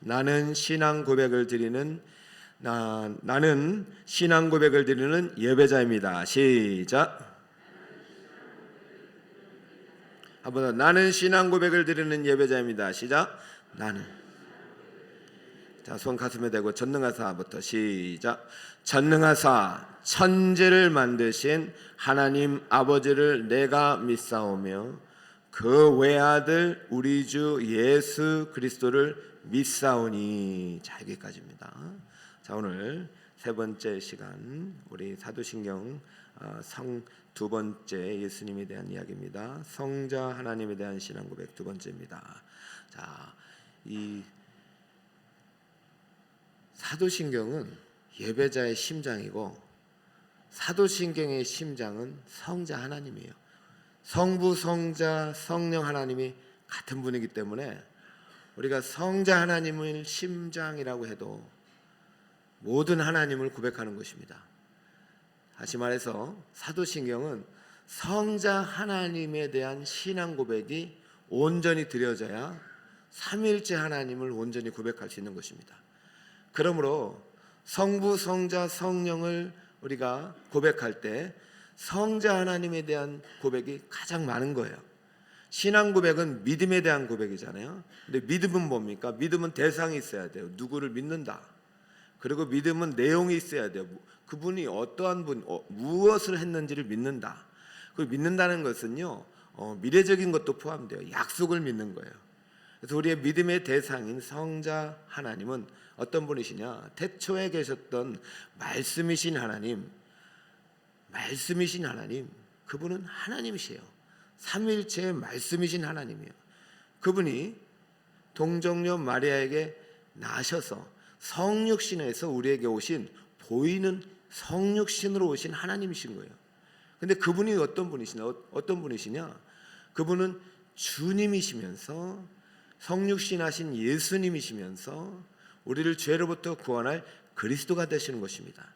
나는 신앙 고백을 드리는 예배자입니다. 시작. 한번 더. 나는 신앙 고백을 드리는 예배자입니다. 시작. 나는. 자, 손 가슴에 대고 전능하사부터 시작. 전능하사 천지를 만드신 하나님 아버지를 내가 믿사오며 그 외아들 우리 주 예수 그리스도를 믿사오니. 자, 여기까지입니다. 자, 오늘 세 번째 시간 우리 사도신경 두 번째 예수님에 대한 이야기입니다. 성자 하나님에 대한 신앙 고백 두 번째입니다. 자, 이 사도신경은 예배자의 심장이고 사도신경의 심장은 성자 하나님이에요. 성부, 성자, 성령 하나님이 같은 분이기 때문에 우리가 성자 하나님을 심장이라고 해도 모든 하나님을 고백하는 것입니다. 다시 말해서 사도신경은 성자 하나님에 대한 신앙 고백이 온전히 드려져야 삼위일체 하나님을 온전히 고백할 수 있는 것입니다. 그러므로 성부, 성자, 성령을 우리가 고백할 때 성자 하나님에 대한 고백이 가장 많은 거예요. 신앙 고백은 믿음에 대한 고백이잖아요. 근데 믿음은 뭡니까? 믿음은 대상이 있어야 돼요. 누구를 믿는다. 그리고 믿음은 내용이 있어야 돼요. 그분이 어떠한 분, 무엇을 했는지를 믿는다. 그 믿는다는 것은요, 미래적인 것도 포함돼요. 약속을 믿는 거예요. 그래서 우리의 믿음의 대상인 성자 하나님은 어떤 분이시냐? 태초에 계셨던 말씀이신 하나님, 그분은 하나님이세요. 삼위일체의 말씀이신 하나님이에요. 그분이 동정녀 마리아에게 나셔서 성육신에서 우리에게 오신 보이는 성육신으로 오신 하나님이신 거예요. 근데 그분이 어떤 분이시냐? 그분은 주님이시면서 성육신 하신 예수님이시면서 우리를 죄로부터 구원할 그리스도가 되시는 것입니다.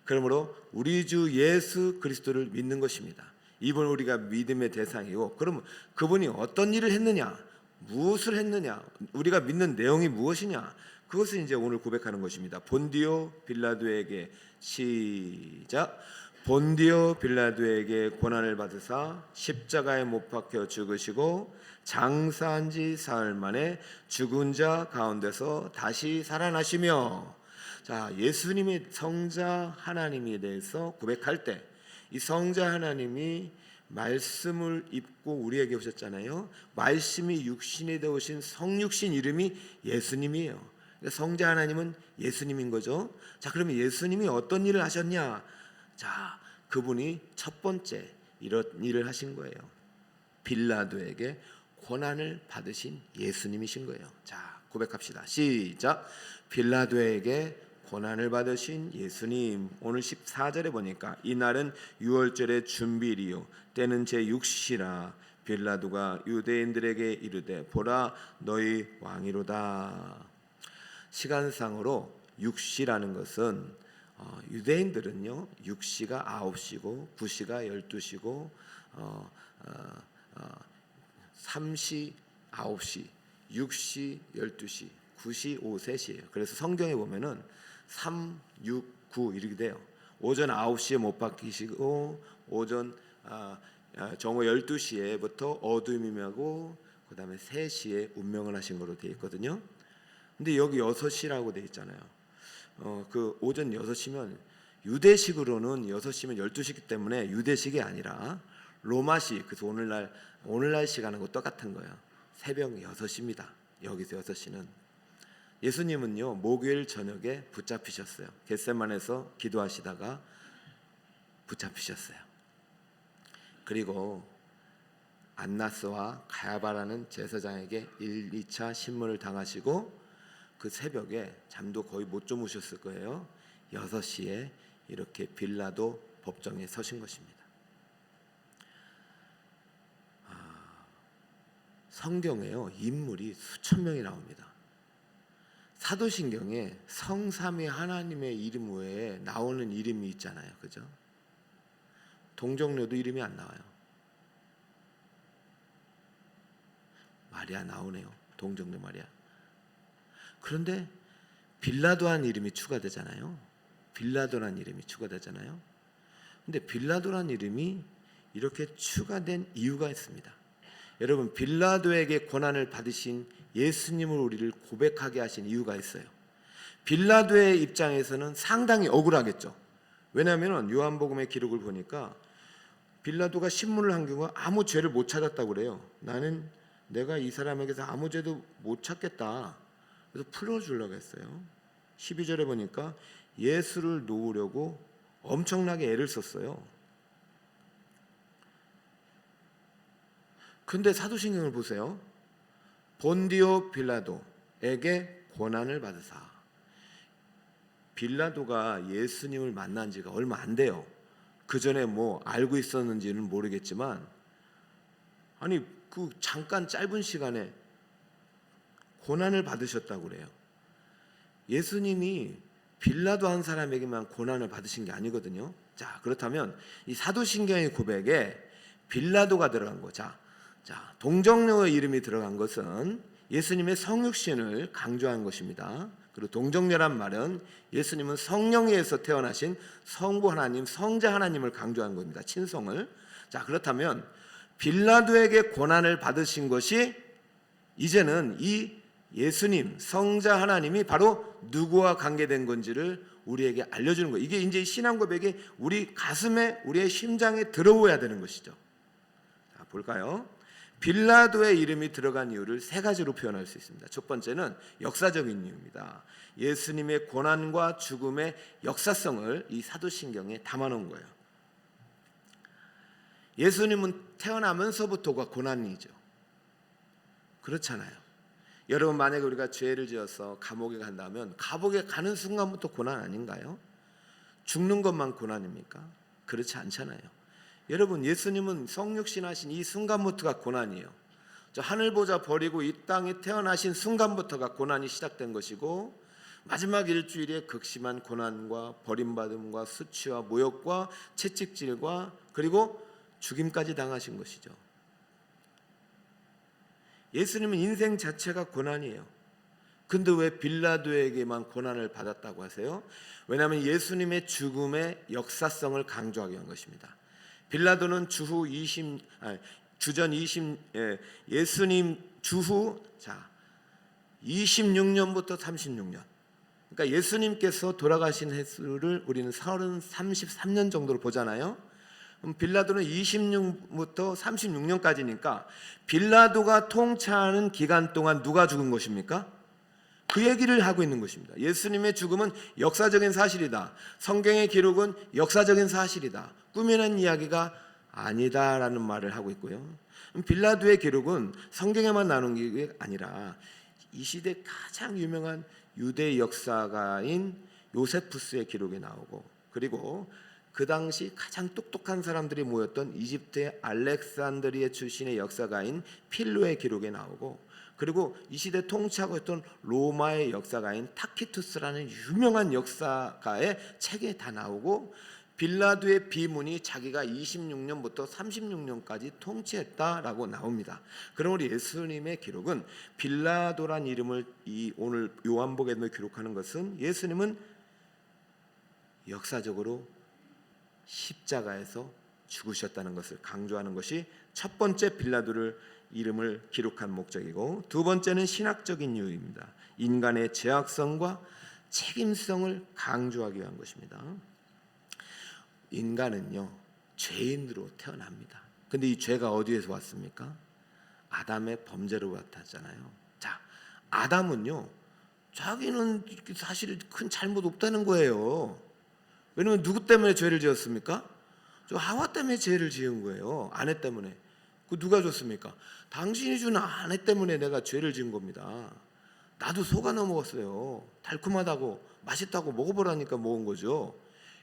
그러므로 우리 주 예수 그리스도를 믿는 것입니다. 이분 우리가 믿음의 대상이고, 그러면 그분이 어떤 일을 했느냐, 무엇을 했느냐, 우리가 믿는 내용이 무엇이냐, 그것을 이제 오늘 고백하는 것입니다. 본디오 빌라도에게 시작. 본디오 빌라도에게 고난을 받으사 십자가에 못 박혀 죽으시고 장사한 지 사흘 만에 죽은 자 가운데서 다시 살아나시며. 자, 예수님의 성자 하나님에 대해서 고백할 때 이 성자 하나님이 말씀을 입고 우리에게 오셨잖아요. 말씀이 육신이 되어오신 성육신 이름이 예수님이에요. 그러니까 성자 하나님은 예수님인 거죠. 자, 그러면 예수님이 어떤 일을 하셨냐? 자, 그분이 첫 번째 이런 일을 하신 거예요. 빌라도에게 고난을 받으신 예수님이신 거예요. 자, 고백합시다. 시작. 빌라도에게 고난을 받으신 예수님. 오늘 14절에 보니까 이날은 유월절의 준비일이요 때는 제6시라. 빌라도가 유대인들에게 이르되 보라 너희 왕이로다. 시간상으로 6시라는 것은 유대인들은요 6시가 9시고 9시가 12시고 3시 9시 6시 12시 9시 오후 3시예요. 그래서 성경에 보면은 3, 6, 9 이렇게 돼요. 오전 9시에 못 박히시고 오전 정오 12시에부터 어둠이 임하고 그 다음에 3시에 운명을 하신 거로 되어 있거든요. 근데 여기 6시라고 되어 있잖아요. 그 오전 6시면 유대식으로는 6시면 12시이기 때문에 유대식이 아니라 로마식, 그래서 오늘날 시간하고 똑같은 거예요. 새벽 6시입니다. 여기서 6시는. 예수님은요 목요일 저녁에 붙잡히셨어요. 겟세마네에서 기도하시다가 붙잡히셨어요. 그리고 안나스와 가야바라는 제사장에게 1, 2차 신문을 당하시고 그 새벽에 잠도 거의 못 주무셨을 거예요. 6시에 이렇게 빌라도 법정에 서신 것입니다. 성경에요 인물이 수천 명이 나옵니다. 사도신경에 성삼위 하나님의 이름 외에 나오는 이름이 있잖아요. 그죠? 동정녀도 이름이 안 나와요. 마리아 나오네요. 동정녀 마리아. 그런데 빌라도란 이름이 추가되잖아요. 빌라도란 이름이 추가되잖아요. 근데 빌라도란 이름이 이렇게 추가된 이유가 있습니다. 여러분, 빌라도에게 고난을 받으신 예수님을 우리를 고백하게 하신 이유가 있어요. 빌라도의 입장에서는 상당히 억울하겠죠. 왜냐하면 요한복음의 기록을 보니까 빌라도가 신문을 한 경우가 아무 죄를 못 찾았다고 그래요. 나는 내가 이 사람에게서 아무 죄도 못 찾겠다. 그래서 풀어주려고 했어요. 12절에 보니까 예수를 놓으려고 엄청나게 애를 썼어요. 근데 사도신경을 보세요. 본디오 빌라도에게 고난을 받으사. 빌라도가 예수님을 만난 지가 얼마 안 돼요. 그 전에 뭐 알고 있었는지는 모르겠지만, 아니 그 잠깐 짧은 시간에 고난을 받으셨다고 그래요. 예수님이 빌라도 한 사람에게만 고난을 받으신 게 아니거든요. 자, 그렇다면 이 사도신경의 고백에 빌라도가 들어간 거. 자, 동정녀의 이름이 들어간 것은 예수님의 성육신을 강조한 것입니다. 그리고 동정녀란 말은 예수님은 성령에 의해서 태어나신 성부 하나님, 성자 하나님을 강조한 겁니다. 친성을. 자, 그렇다면 빌라도에게 고난을 받으신 것이 이제는 이 예수님, 성자 하나님이 바로 누구와 관계된 건지를 우리에게 알려주는 거예요. 이게 이제 신앙 고백이 우리 가슴에, 우리의 심장에 들어오야 되는 것이죠. 자, 볼까요? 빌라도의 이름이 들어간 이유를 세 가지로 표현할 수 있습니다. 첫 번째는 역사적인 이유입니다. 예수님의 고난과 죽음의 역사성을 이 사도신경에 담아놓은 거예요. 예수님은 태어나면서부터가 고난이죠. 그렇잖아요. 여러분, 만약에 우리가 죄를 지어서 감옥에 간다면 감옥에 가는 순간부터 고난 아닌가요? 죽는 것만 고난입니까? 그렇지 않잖아요. 여러분, 예수님은 성육신 하신 이 순간부터가 고난이에요. 저 하늘 보좌 버리고 이 땅에 태어나신 순간부터가 고난이 시작된 것이고, 마지막 일주일에 극심한 고난과 버림받음과 수치와 모욕과 채찍질과 그리고 죽임까지 당하신 것이죠. 예수님은 인생 자체가 고난이에요. 근데 왜 빌라도에게만 고난을 받았다고 하세요? 왜냐하면 예수님의 죽음의 역사성을 강조하기 위한 것입니다. 빌라도는 예수님 주후 26년부터 36년. 그러니까 예수님께서 돌아가신 횟수를 우리는 33년 정도로 보잖아요. 그럼 빌라도는 26부터 36년까지니까 빌라도가 통치하는 기간 동안 누가 죽은 것입니까? 그 얘기를 하고 있는 것입니다. 예수님의 죽음은 역사적인 사실이다. 성경의 기록은 역사적인 사실이다. 꾸며낸 이야기가 아니다라는 말을 하고 있고요. 빌라도의 기록은 성경에만 나오는 게 아니라 이 시대 가장 유명한 유대 역사가인 요세푸스의 기록에 나오고, 그리고 그 당시 가장 똑똑한 사람들이 모였던 이집트의 알렉산드리아 출신의 역사가인 필로의 기록에 나오고, 그리고 이 시대 통치하고 있던 로마의 역사가인 타키투스라는 유명한 역사가의 책에 다 나오고, 빌라도의 비문이 자기가 26년부터 36년까지 통치했다라고 나옵니다. 그럼 우리 예수님의 기록은 빌라도란 이름을 오늘 요한복음에 기록하는 것은 예수님은 역사적으로 십자가에서 죽으셨다는 것을 강조하는 것이 첫 번째 빌라도를 이름을 기록한 목적이고, 두 번째는 신학적인 이유입니다. 인간의 죄악성과 책임성을 강조하기 위한 것입니다. 인간은요, 죄인으로 태어납니다. 근데 이 죄가 어디에서 왔습니까? 아담의 범죄로 왔잖아요. 자, 아담은요, 자기는 사실 큰 잘못 없다는 거예요. 왜냐면 누구 때문에 죄를 지었습니까? 저 하와 때문에 죄를 지은 거예요. 아내 때문에. 그 누가 줬습니까? 당신이 준 아내 때문에 내가 죄를 지은 겁니다. 나도 속아 넘어갔어요. 달콤하다고 맛있다고 먹어보라니까 먹은 거죠.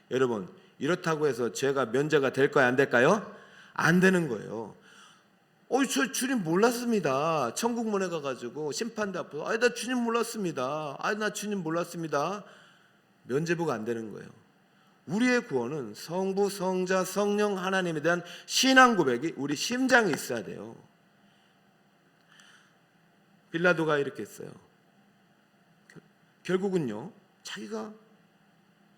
여러분, 이렇다고 해서 죄가 면제가 될까요? 안 될까요? 안 되는 거예요. 저 주님 몰랐습니다. 천국문에 가가지고 심판대 앞에서 나 주님 몰랐습니다. 나 주님 몰랐습니다. 면제부가 안 되는 거예요. 우리의 구원은 성부, 성자, 성령 하나님에 대한 신앙 고백이 우리 심장에 있어야 돼요. 빌라도가 이렇게 했어요. 결국은요, 자기가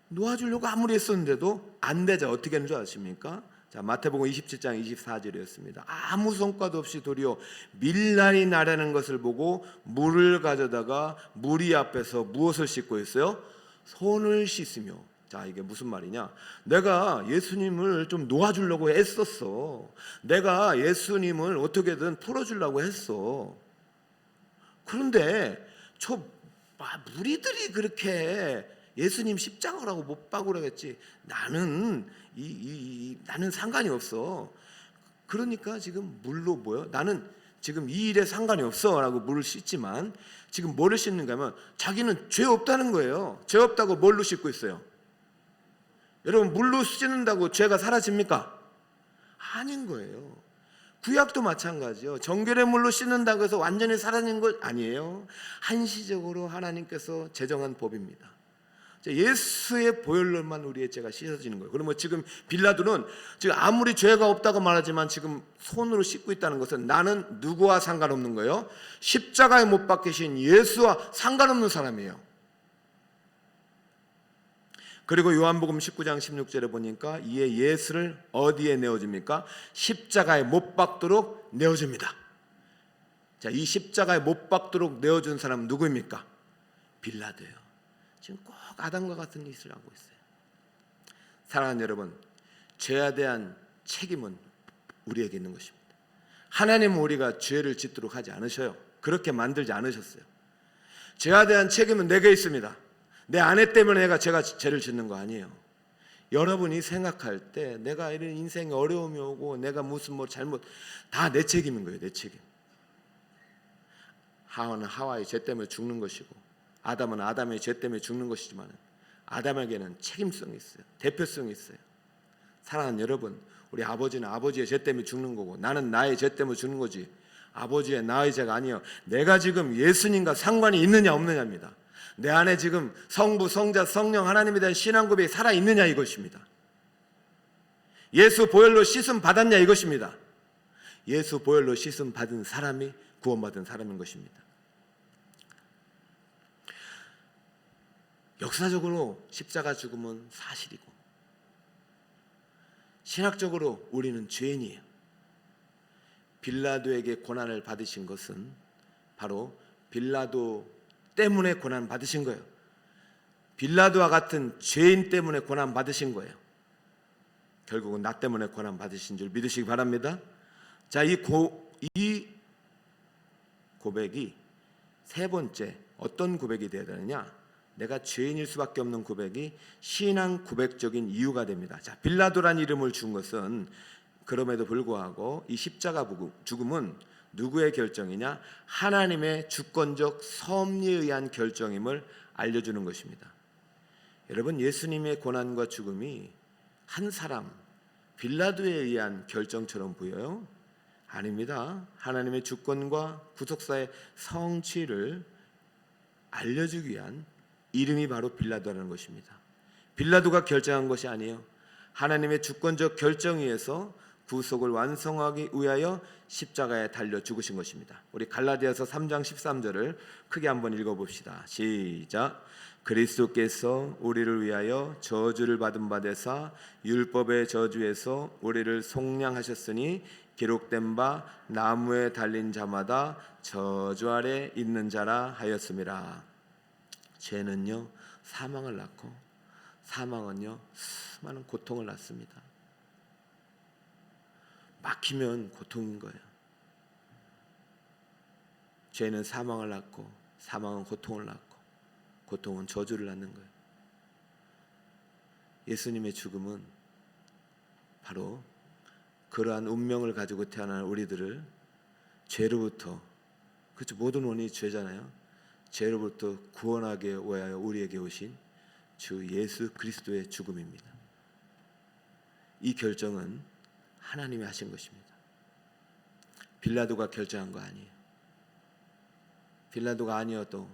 놓아주려고 아무리 했었는데도 안 되자 어떻게 하는 줄 아십니까? 자, 마태복음 27장 24절이었습니다. 아무 성과도 없이 도리어 밀날이 나라는 것을 보고 물을 가져다가 무리 앞에서 무엇을 씻고 있어요? 손을 씻으며. 자, 이게 무슨 말이냐? 내가 예수님을 좀 놓아주려고 애썼어. 내가 예수님을 어떻게든 풀어주려고 했어. 그런데 저 무리들이 그렇게 예수님 십자가라고 못 박으라겠지. 나는 나는 상관이 없어. 그러니까 지금 물로 뭐요? 나는 지금 이 일에 상관이 없어라고 물을 씻지만 지금 뭐를 씻는가 하면 자기는 죄 없다는 거예요. 죄 없다고 뭘로 씻고 있어요? 여러분, 물로 씻는다고 죄가 사라집니까? 아닌 거예요. 구약도 마찬가지요. 정결의 물로 씻는다고 해서 완전히 사라진 것 아니에요. 한시적으로 하나님께서 제정한 법입니다. 예수의 보혈로만 우리의 죄가 씻어지는 거예요. 그러면 지금 빌라도는 지금 아무리 죄가 없다고 말하지만 지금 손으로 씻고 있다는 것은 나는 누구와 상관없는 거예요? 십자가에 못 박히신 예수와 상관없는 사람이에요. 그리고 요한복음 19장 16절에 보니까 이에 예수를 어디에 내어줍니까? 십자가에 못 박도록 내어줍니다. 자, 이 십자가에 못 박도록 내어준 사람은 누구입니까? 빌라도예요. 지금 꼭 아담과 같은 짓을 하고 있어요. 사랑하는 여러분, 죄에 대한 책임은 우리에게 있는 것입니다. 하나님은 우리가 죄를 짓도록 하지 않으셔요. 그렇게 만들지 않으셨어요. 죄에 대한 책임은 내게 있습니다. 내 아내 때문에 내가 죄를 짓는 거 아니에요. 여러분이 생각할 때 내가 이런 인생에 어려움이 오고 내가 무슨 잘못, 다 내 책임인 거예요. 내 책임. 하와는 하와의 죄 때문에 죽는 것이고 아담은 아담의 죄 때문에 죽는 것이지만 아담에게는 책임성이 있어요. 대표성이 있어요. 사랑하는 여러분, 우리 아버지는 아버지의 죄 때문에 죽는 거고 나는 나의 죄 때문에 죽는 거지 아버지의 나의 죄가 아니에요. 내가 지금 예수님과 상관이 있느냐 없느냐입니다. 내 안에 지금 성부, 성자, 성령 하나님에 대한 신앙 고백이 살아있느냐 이것입니다. 예수 보혈로 씻음 받았냐 이것입니다. 예수 보혈로 씻음 받은 사람이 구원받은 사람인 것입니다. 역사적으로 십자가 죽음은 사실이고 신학적으로 우리는 죄인이에요. 빌라도에게 고난을 받으신 것은 바로 빌라도 때문에 고난 받으신 거예요. 빌라도와 같은 죄인 때문에 고난 받으신 거예요. 결국은 나 때문에 고난 받으신 줄 믿으시기 바랍니다. 자, 이 고백이 세 번째 어떤 고백이 되어야 되느냐? 내가 죄인일 수밖에 없는 고백이 신앙 고백적인 이유가 됩니다. 자, 빌라도란 이름을 준 것은 그럼에도 불구하고 이 십자가 죽음은 누구의 결정이냐? 하나님의 주권적 섭리에 의한 결정임을 알려주는 것입니다. 여러분, 예수님의 고난과 죽음이 한 사람 빌라도에 의한 결정처럼 보여요? 아닙니다. 하나님의 주권과 구속사의 성취를 알려주기 위한 이름이 바로 빌라도라는 것입니다. 빌라도가 결정한 것이 아니에요. 하나님의 주권적 결정에 의해서 구속을 완성하기 위하여 십자가에 달려 죽으신 것입니다. 우리 갈라디아서 3장 13절을 크게 한번 읽어봅시다. 시작. 그리스도께서 우리를 위하여 저주를 받은 바 되사 율법의 저주에서 우리를 속량하셨으니 기록된 바 나무에 달린 자마다 저주 아래 있는 자라 하였음이라. 죄는요 사망을 낳고 사망은요 수많은 고통을 낳습니다. 막히면 고통인 거예요. 죄는 사망을 낳고 사망은 고통을 낳고 고통은 저주를 낳는 거예요. 예수님의 죽음은 바로 그러한 운명을 가지고 태어난 우리들을 죄로부터, 그렇죠, 모든 원인이 죄잖아요. 죄로부터 구원하기 위하여 우리에게 오신 주 예수 그리스도의 죽음입니다. 이 결정은 하나님이 하신 것입니다. 빌라도가 결정한 거 아니에요. 빌라도가 아니어도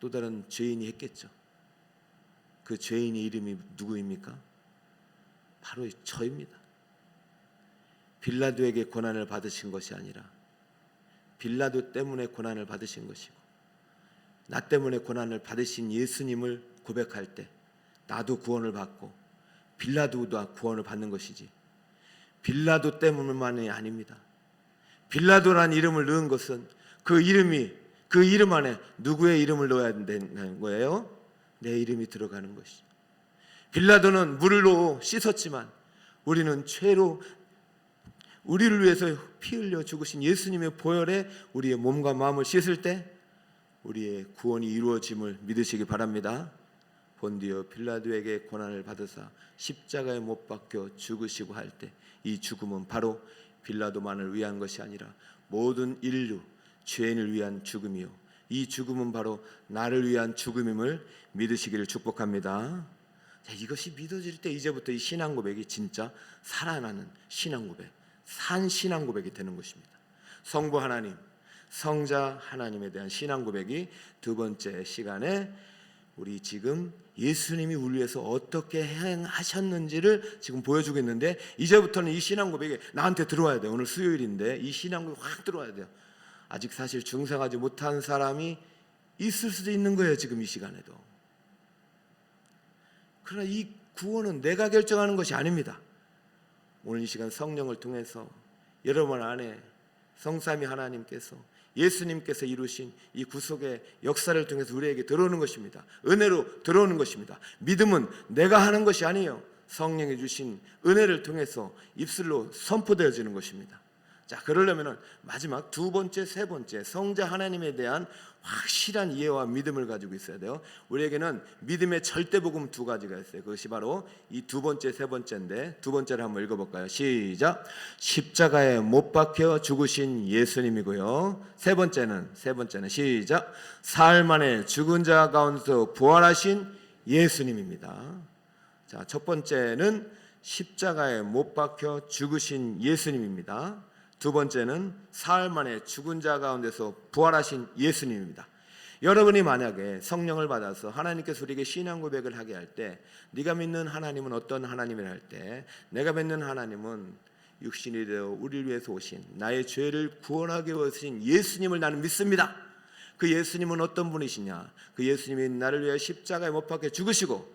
또 다른 죄인이 했겠죠. 그 죄인의 이름이 누구입니까? 바로 저입니다. 빌라도에게 고난을 받으신 것이 아니라 빌라도 때문에 고난을 받으신 것이고 나 때문에 고난을 받으신 예수님을 고백할 때 나도 구원을 받고 빌라도도 구원을 받는 것이지, 빌라도 때문만이 아닙니다. 빌라도라는 이름을 넣은 것은 그 이름 안에 누구의 이름을 넣어야 된다는 거예요? 내 이름이 들어가는 것이죠. 빌라도는 물로 씻었지만 우리는 죄로 우리를 위해서 피 흘려 죽으신 예수님의 보혈에 우리의 몸과 마음을 씻을 때 우리의 구원이 이루어짐을 믿으시기 바랍니다. 본디오 빌라도에게 고난을 받으사 십자가에 못 박혀 죽으시고 할 때 이 죽음은 바로 빌라도만을 위한 것이 아니라 모든 인류 죄인을 위한 죽음이요, 이 죽음은 바로 나를 위한 죽음임을 믿으시기를 축복합니다. 자, 이것이 믿어질 때 이제부터 이 신앙 고백이 진짜 살아나는 신앙 고백, 산 신앙 고백이 되는 것입니다. 성부 하나님, 성자 하나님에 대한 신앙 고백이 두 번째 시간에 우리 지금 예수님이 우리 위해서 어떻게 행하셨는지를 지금 보여주고 있는데, 이제부터는 이 신앙 고백이 나한테 들어와야 돼요. 오늘 수요일인데 이 신앙 고백이 확 들어와야 돼요. 아직 사실 중생하지 못한 사람이 있을 수도 있는 거예요, 지금 이 시간에도. 그러나 이 구원은 내가 결정하는 것이 아닙니다. 오늘 이 시간 성령을 통해서 여러분 안에 성삼위 하나님께서, 예수님께서 이루신 이 구속의 역사를 통해서 우리에게 들어오는 것입니다. 은혜로 들어오는 것입니다. 믿음은 내가 하는 것이 아니에요. 성령이 주신 은혜를 통해서 입술로 선포되어지는 것입니다. 자, 그러려면 마지막 두 번째, 세 번째 성자 하나님에 대한 확실한 이해와 믿음을 가지고 있어야 돼요. 우리에게는 믿음의 절대복음 두 가지가 있어요. 그것이 바로 이 두 번째, 세 번째인데, 두 번째를 한번 읽어볼까요? 시작. 십자가에 못 박혀 죽으신 예수님이고요. 세 번째는 시작. 사흘 만에 죽은 자 가운데서 부활하신 예수님입니다. 자, 첫 번째는 십자가에 못 박혀 죽으신 예수님입니다. 두 번째는 사흘 만에 죽은 자 가운데서 부활하신 예수님입니다. 여러분이 만약에 성령을 받아서 하나님께서 우리에게 신앙 고백을 하게 할 때, 네가 믿는 하나님은 어떤 하나님이라 할 때, 내가 믿는 하나님은 육신이 되어 우리를 위해서 오신, 나의 죄를 구원하기 위해 오신 예수님을 나는 믿습니다. 그 예수님은 어떤 분이시냐? 그 예수님이 나를 위해 십자가에 못 박혀 죽으시고,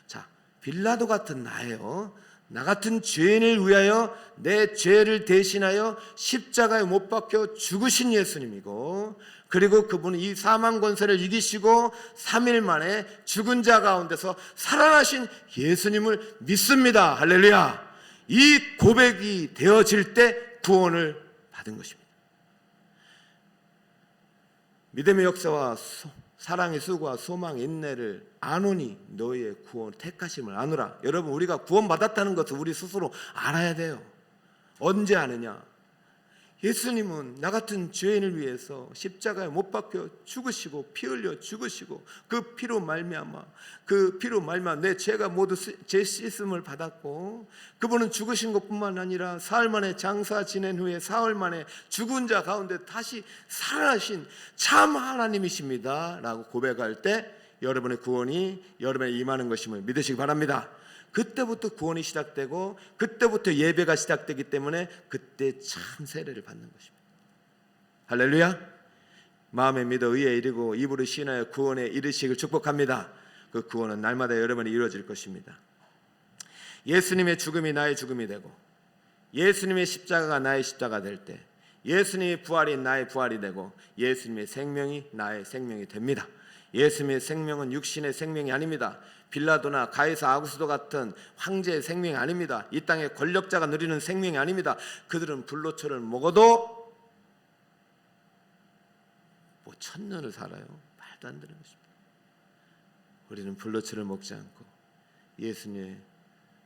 자, 빌라도 같은 나예요, 나 같은 죄인을 위하여 내 죄를 대신하여 십자가에 못 박혀 죽으신 예수님이고, 그리고 그분은 이 사망 권세를 이기시고 3일 만에 죽은 자 가운데서 살아나신 예수님을 믿습니다. 할렐루야. 이 고백이 되어질 때 구원을 받은 것입니다. 믿음의 역사와 사랑의 수고와 소망 인내를 아노니 너희의 구원 택하심을 아노라. 여러분, 우리가 구원받았다는 것을 우리 스스로 알아야 돼요. 언제 아느냐? 예수님은 나 같은 죄인을 위해서 십자가에 못 박혀 죽으시고 피 흘려 죽으시고 그 피로 말미암아 내 죄가 모두 죄 씻음을 받았고, 그분은 죽으신 것뿐만 아니라 사흘 만에 장사 지낸 후에 사흘 만에 죽은 자 가운데 다시 살아나신 참 하나님이십니다 라고 고백할 때 여러분의 구원이 여러분에 임하는 것임을 믿으시기 바랍니다. 그때부터 구원이 시작되고 그때부터 예배가 시작되기 때문에 그때 참 세례를 받는 것입니다. 할렐루야. 마음에 믿어 의에 이르고 입으로 신하여 구원에 이르시길 축복합니다. 그 구원은 날마다 여러분이 이루어질 것입니다. 예수님의 죽음이 나의 죽음이 되고 예수님의 십자가가 나의 십자가 될 때 예수님의 부활이 나의 부활이 되고 예수님의 생명이 나의 생명이 됩니다. 예수님의 생명은 육신의 생명이 아닙니다. 빌라도나 가이사 아구스도 같은 황제의 생명이 아닙니다. 이 땅의 권력자가 누리는 생명이 아닙니다. 그들은 불로초를 먹어도 뭐 1000년을 살아요. 말도 안 되는 것입니다. 우리는 불로초를 먹지 않고 예수님의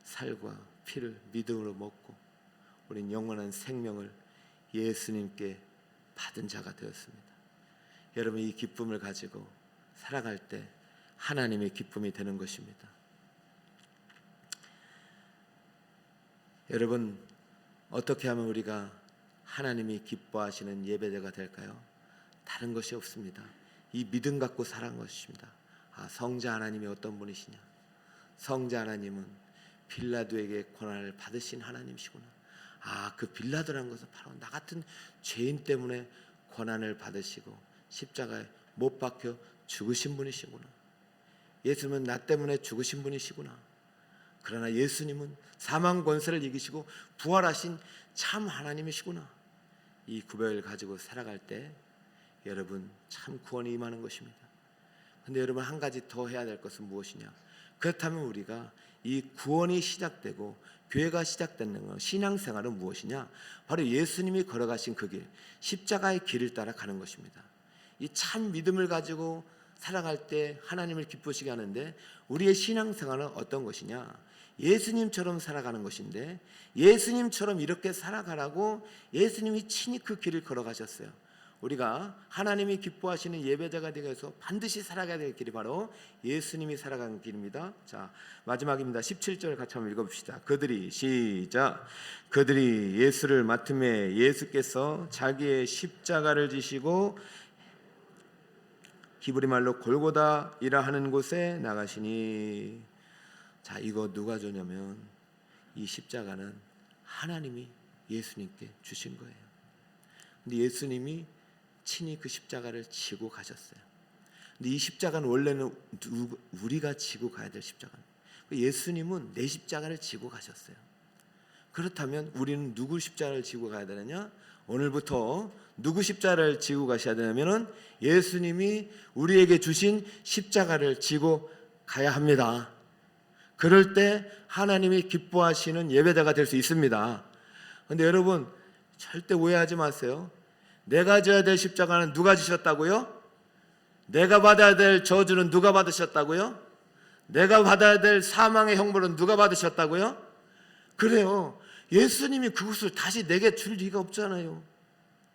살과 피를 믿음으로 먹고 우리는 영원한 생명을 예수님께 받은 자가 되었습니다. 여러분, 이 기쁨을 가지고 살아갈 때 하나님의 기쁨이 되는 것입니다. 여러분, 어떻게 하면 우리가 하나님이 기뻐하시는 예배자가 될까요? 다른 것이 없습니다. 이 믿음 갖고 살아간 것입니다. 성자 하나님이 어떤 분이시냐? 성자 하나님은 빌라도에게 고난을 받으신 하나님이시구나. 그 빌라도라는 것은 바로 나 같은 죄인 때문에 고난을 받으시고 십자가에 못 박혀 죽으신 분이시구나. 예수님은 나 때문에 죽으신 분이시구나. 그러나 예수님은 사망 권세를 이기시고 부활하신 참 하나님이시구나. 이 구별을 가지고 살아갈 때 여러분 참 구원이 임하는 것입니다. 근데 여러분 한 가지 더 해야 될 것은 무엇이냐? 그렇다면 우리가 이 구원이 시작되고 교회가 시작되는 것, 신앙생활은 무엇이냐? 바로 예수님이 걸어가신 그 길, 십자가의 길을 따라 가는 것입니다. 이 참 믿음을 가지고 살아갈 때 하나님을 기쁘시게 하는데 우리의 신앙생활은 어떤 것이냐? 예수님처럼 살아가는 것인데 예수님처럼 이렇게 살아가라고 예수님이 친히 그 길을 걸어가셨어요. 우리가 하나님이 기뻐하시는 예배자가 되기 위해서 반드시 살아가야 될 길이 바로 예수님이 살아가는 길입니다. 자, 마지막입니다. 17절 같이 한번 읽어봅시다. 그들이 예수를 맡음에 예수께서 자기의 십자가를 지시고 히브리 말로 골고다이라 하는 곳에 나가시니. 자, 이거 누가 줬냐면 이 십자가는 하나님이 예수님께 주신 거예요. 근데 예수님이 친히 그 십자가를 지고 가셨어요. 근데 이 십자가는 원래는 우리가 지고 가야 될 십자가예요. 예수님은 내 십자가를 지고 가셨어요. 그렇다면 우리는 누구 십자가를 지고 가야 되느냐? 오늘부터 누구 십자가를 지고 가셔야 되냐면은 예수님이 우리에게 주신 십자가를 지고 가야 합니다. 그럴 때 하나님이 기뻐하시는 예배자가 될 수 있습니다. 그런데 여러분 절대 오해하지 마세요. 내가 져야 될 십자가는 누가 지셨다고요? 내가 받아야 될 저주는 누가 받으셨다고요? 내가 받아야 될 사망의 형벌은 누가 받으셨다고요? 그래요. 예수님이 그것을 다시 내게 줄 리가 없잖아요.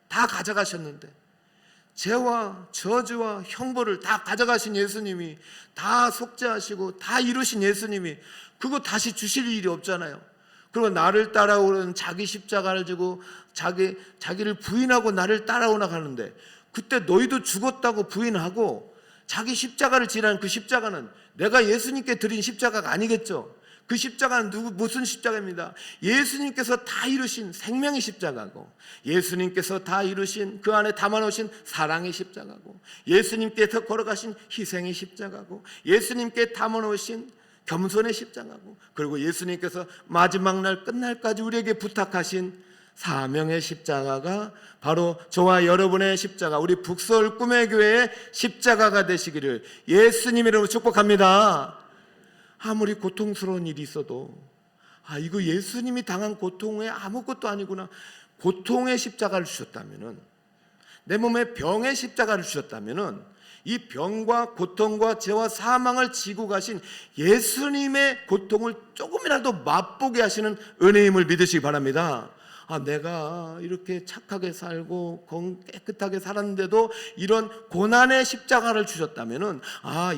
다 가져가셨는데 죄와 저주와 형벌을 다 가져가신 예수님이, 다 속죄하시고 다 이루신 예수님이 그거 다시 주실 일이 없잖아요. 그리고 나를 따라오는 자기 십자가를 지고 자기를 부인하고 나를 따라오나 가는데 그때 너희도 죽었다고 부인하고 자기 십자가를 지라는 그 십자가는 내가 예수님께 드린 십자가가 아니겠죠. 그 십자가는 무슨 십자가입니다. 예수님께서 다 이루신 생명의 십자가고, 예수님께서 다 이루신 그 안에 담아놓으신 사랑의 십자가고, 예수님께서 걸어가신 희생의 십자가고, 예수님께 담아놓으신 겸손의 십자가고, 그리고 예수님께서 마지막 날 끝날까지 우리에게 부탁하신 사명의 십자가가 바로 저와 여러분의 십자가, 우리 북서울 꿈의 교회의 십자가가 되시기를 예수님 이름으로 축복합니다. 아무리 고통스러운 일이 있어도 이거 예수님이 당한 고통에 아무것도 아니구나. 고통의 십자가를 주셨다면은, 내 몸에 병의 십자가를 주셨다면은 이 병과 고통과 죄와 사망을 지고 가신 예수님의 고통을 조금이라도 맛보게 하시는 은혜임을 믿으시기 바랍니다. 내가 이렇게 착하게 살고 깨끗하게 살았는데도 이런 고난의 십자가를 주셨다면은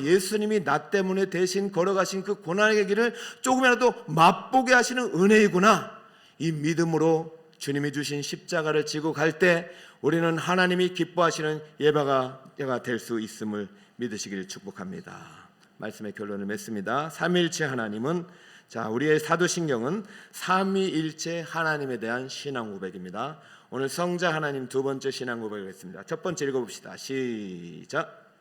예수님이 나 때문에 대신 걸어가신 그 고난의 길을 조금이라도 맛보게 하시는 은혜이구나. 이 믿음으로 주님이 주신 십자가를 지고 갈 때 우리는 하나님이 기뻐하시는 예배가 될 수 있음을 믿으시기를 축복합니다. 말씀의 결론을 맺습니다. 삼위일체 하나님은, 우리의 사도신경은 삼위일체 하나님에 대한 신앙 고백입니다. 오늘 성자 하나님 두 번째 신앙 고백을 했습니다. 첫 번째 읽어봅시다. 시작.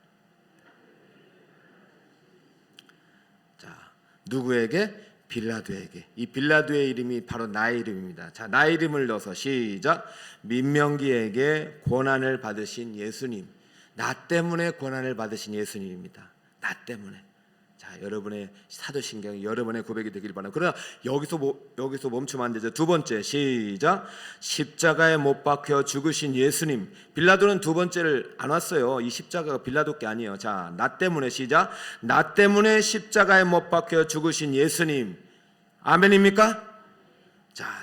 누구에게? 빌라도에게. 이 빌라도의 이름이 바로 나의 이름입니다. 나의 이름을 넣어서 시작. 민명기에게 고난을 받으신 예수님, 나 때문에 고난을 받으신 예수님입니다. 나 때문에. 여러분의 사도신경이 여러분의 고백이 되길 바랍니다. 그러나 여기서 멈추면 안 되죠. 두 번째 시작. 십자가에 못 박혀 죽으신 예수님. 빌라도는 두 번째를 안 왔어요. 이 십자가가 빌라도께 아니에요. 나 때문에 시작. 나 때문에 십자가에 못 박혀 죽으신 예수님. 아멘입니까?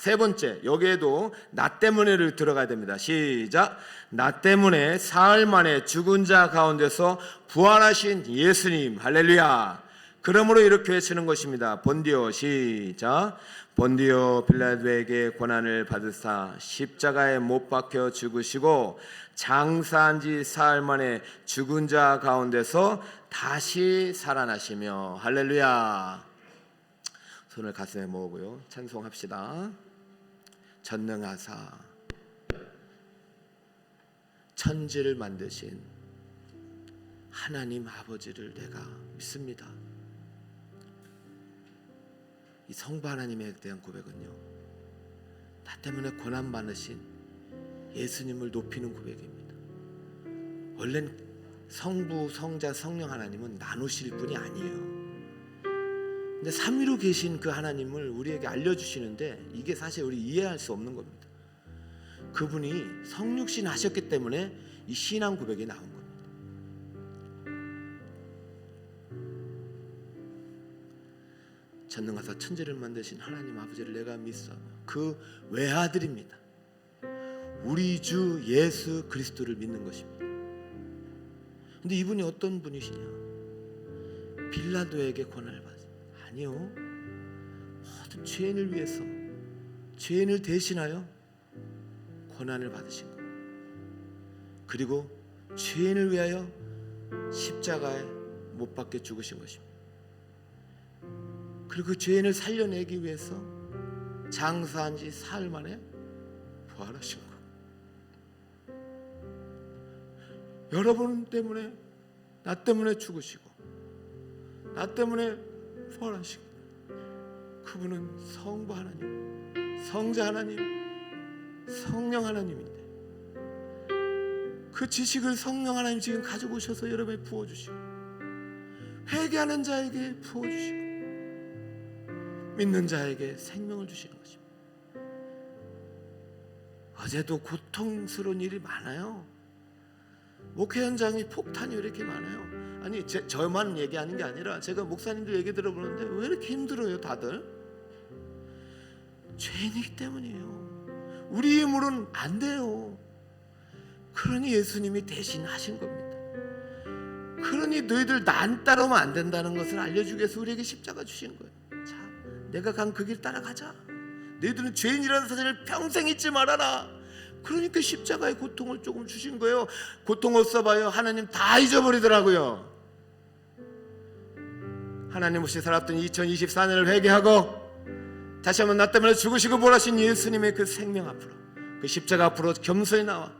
세 번째, 여기에도 나 때문에를 들어가야 됩니다. 시작. 나 때문에 사흘 만에 죽은 자 가운데서 부활하신 예수님. 할렐루야. 그러므로 이렇게 외치는 것입니다. 본디오 시작. 본디오 빌라도에게 고난을 받으사 십자가에 못 박혀 죽으시고 장사한 지 사흘 만에 죽은 자 가운데서 다시 살아나시며. 할렐루야. 손을 가슴에 모으고요, 찬송합시다. 전능하사 천지를 만드신 하나님 아버지를 내가 믿습니다. 이 성부 하나님에 대한 고백은요, 나 때문에 고난 받으신 예수님을 높이는 고백입니다. 원래는 성부, 성자, 성령 하나님은 나누실 분이 아니에요. 근데 삼위로 계신 그 하나님을 우리에게 알려주시는데 이게 사실 우리 이해할 수 없는 겁니다. 그분이 성육신 하셨기 때문에 이 신앙 고백이 나온 겁니다. 전능하사 천지를 만드신 하나님 아버지를 내가 믿사오며 그 외아들입니다. 우리 주 예수 그리스도를 믿는 것입니다. 근데 이분이 어떤 분이시냐? 빌라도에게 고난을 받으신 아니요, 모든 죄인을 위해서 죄인을 대신하여 고난을 받으신 것, 그리고 죄인을 위하여 십자가에 못 박혀 죽으신 것입니다. 그리고 그 죄인을 살려내기 위해서 장사한 지 사흘 만에 부활하신 것. 여러분 때문에, 나 때문에 죽으시고 나 때문에 부활하시고, 그분은 성부 하나님, 성자 하나님, 성령 하나님인데 그 지식을 성령 하나님 지금 가지고 오셔서 여러분에 부어주시고, 회개하는 자에게 부어주시고, 믿는 자에게 생명을 주시는 것입니다. 어제도 고통스러운 일이 많아요. 목회 현장이 폭탄이 왜 이렇게 많아요? 아니, 저만 얘기하는 게 아니라 제가 목사님들 얘기 들어보는데 왜 이렇게 힘들어요 다들? 죄인이기 때문이에요. 우리 힘으로는 안 돼요. 그러니 예수님이 대신 하신 겁니다. 그러니 너희들 난 따라오면 안 된다는 것을 알려주기 위해서 우리에게 십자가 주신 거예요. 자, 내가 간 그 길 따라가자. 너희들은 죄인이라는 사실을 평생 잊지 말아라. 그러니까 십자가의 고통을 조금 주신 거예요. 고통 없어봐요, 하나님 다 잊어버리더라고요. 하나님 없이 살았던 2024년을 회개하고 다시 한번 나 때문에 죽으시고 부활하신 예수님의 그 생명 앞으로, 그 십자가 앞으로 겸손히 나와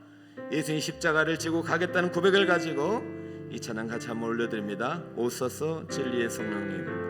예수님 십자가를 지고 가겠다는 고백을 가지고 이 찬양 같이 한번 올려드립니다. 오소서 진리의 성령님.